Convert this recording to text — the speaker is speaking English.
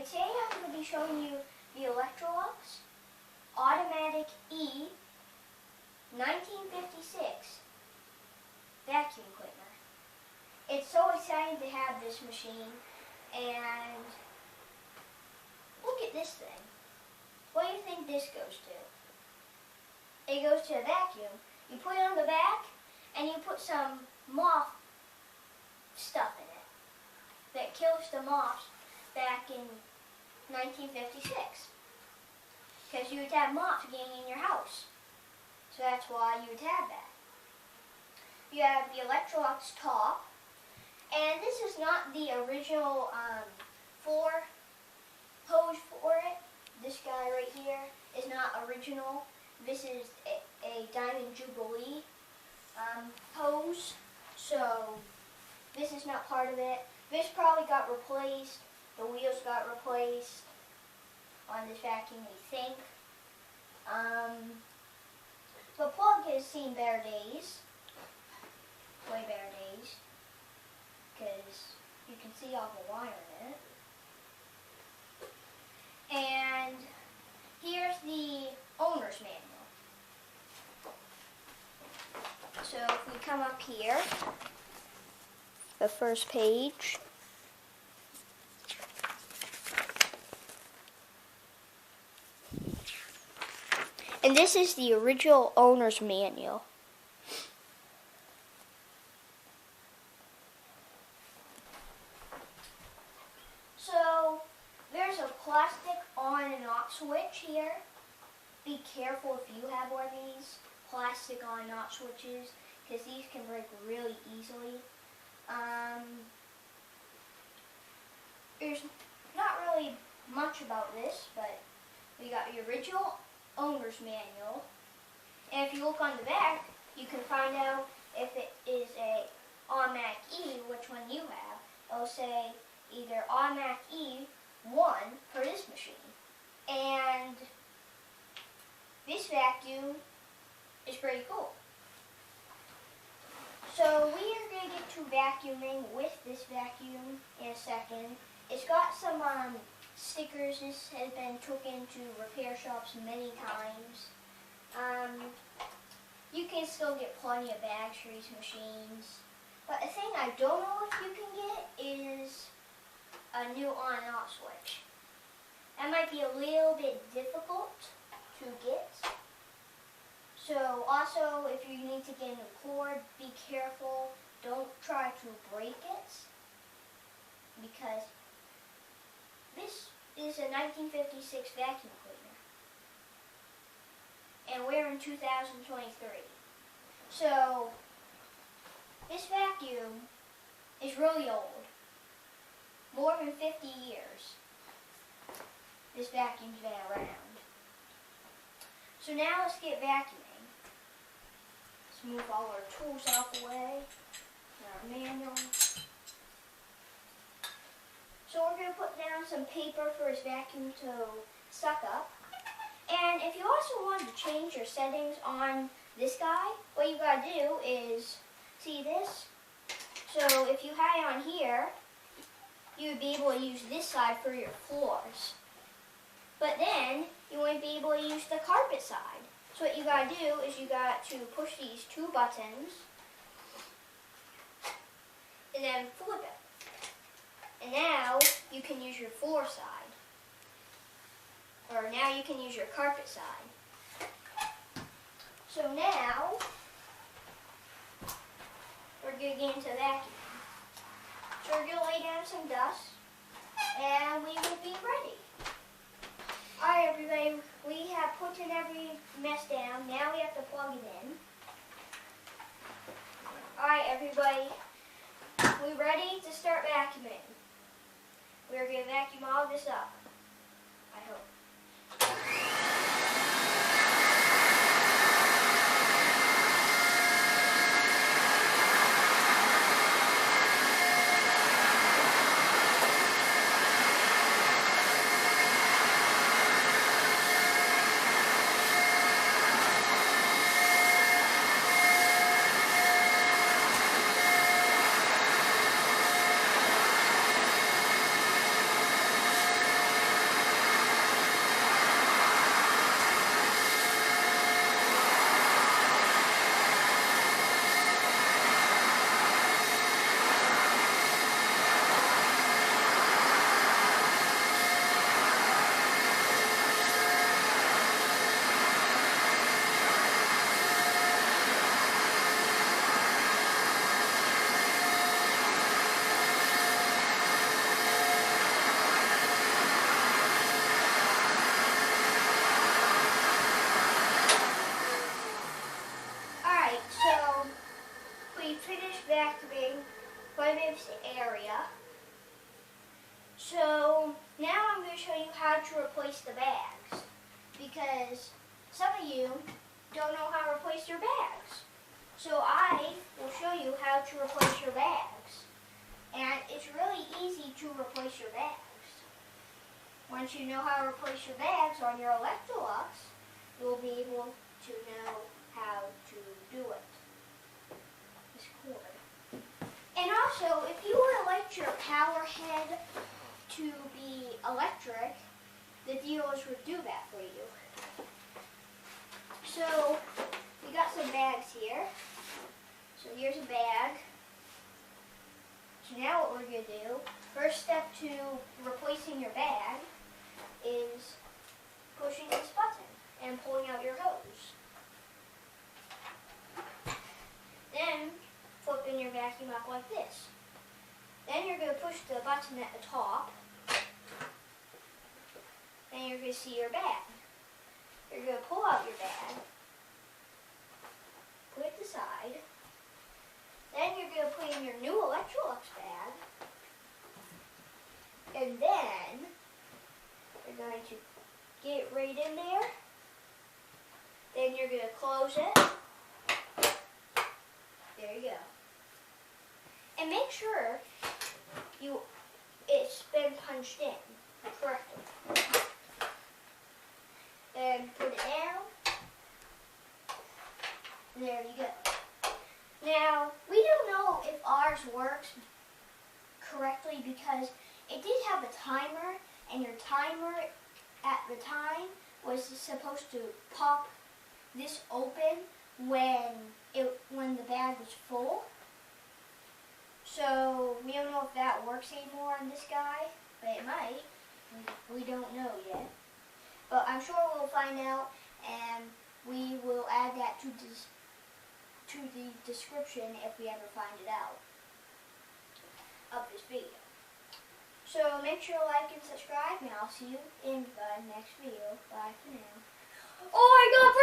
today I'm going to be showing you the Electrolux Automatic E 1956 vacuum cleaner. It's so exciting to have this machine, and look at this thing. What do you think this goes to? It goes to a vacuum. You put it on the back and you put some moth stuff in it that kills the moths back in 1956, because you would have moths getting in your house. So that's why you would have that. You have the Electrolux top, and this is not the original floor hose for it. This guy right here is not original. This is a Diamond Jubilee hose, so this is not part of it. This probably got replaced. The wheels got replaced on this vacuum, we think. The plug has seen better days, way better days, because you can see all the wire in it. And here's the owner's manual. So if we come up here, the first page. And this is the original owner's manual. So there's a plastic on and off switch here. Be careful if you have one of these plastic on and off switches, because these can break really easily. There's not really much about this, but we got the original owner's manual, and if you look on the back, you can find out if it is a Automatic E, which one you have. It'll say either Automatic E1 for this machine, and this vacuum is pretty cool. So we are going to get to vacuuming with this vacuum in a second. It's got some stickers. This has been taken to repair shops many times. You can still get plenty of bags for these machines. But the thing I don't know if you can get is a new on and off switch. That might be a little bit difficult to get. So also, if you need to get a new cord, be careful. Don't try to break it, because this is a 1956 vacuum cleaner, and we're in 2023. So this vacuum is really old, more than 50 years. This vacuum's been around. So now let's get vacuuming. Let's move all our tools out the way. Our manual. So we're going to put down some paper for his vacuum to suck up. And if you also want to change your settings on this guy, what you got to do is, see this? So if you had it on here, you would be able to use this side for your floors. But then you wouldn't be able to use the carpet side. So what you got to do is you got to push these two buttons and then flip it. And now you can use your floor side. Or now you can use your carpet side. So now we're going to get into vacuuming. So we're going to lay down some dust and we will be ready. Alright everybody, we have put in every mess down. Now we have to plug it in. Alright everybody, we ready to start vacuuming. We're going to vacuum all this up, I hope. to replace the bags, because some of you don't know how to replace your bags. So I will show you how to replace your bags. And it's really easy to replace your bags. Once you know how to replace your bags on your Electrolux, you'll be able to know how to do it. This cord. And also, if you would like your power head to be electric, the dealers would do that for you. So, we got some bags here. So here's a bag. So now what we're going to do, first step to replacing your bag is pushing this button and pulling out your hose. Then flipping your vacuum up like this. Then you're going to push the button at the top. And you're going to see your bag. You're going to pull out your bag, put it aside. Then you're going to put in your new Electrolux bag. And then you're going to get it right in there. Then you're going to close it. There you go. And make sure it's been punched in correctly. Then put it down. There you go. Now, we don't know if ours works correctly because it did have a timer, and your timer at the time was supposed to pop this open when the bag was full. So we don't know if that works anymore on this guy, but it might. We don't know yet. But I'm sure we'll find out, and we will add that to the description if we ever find it out of this video. So make sure to like and subscribe, and I'll see you in the next video. Bye for now. Oh, I got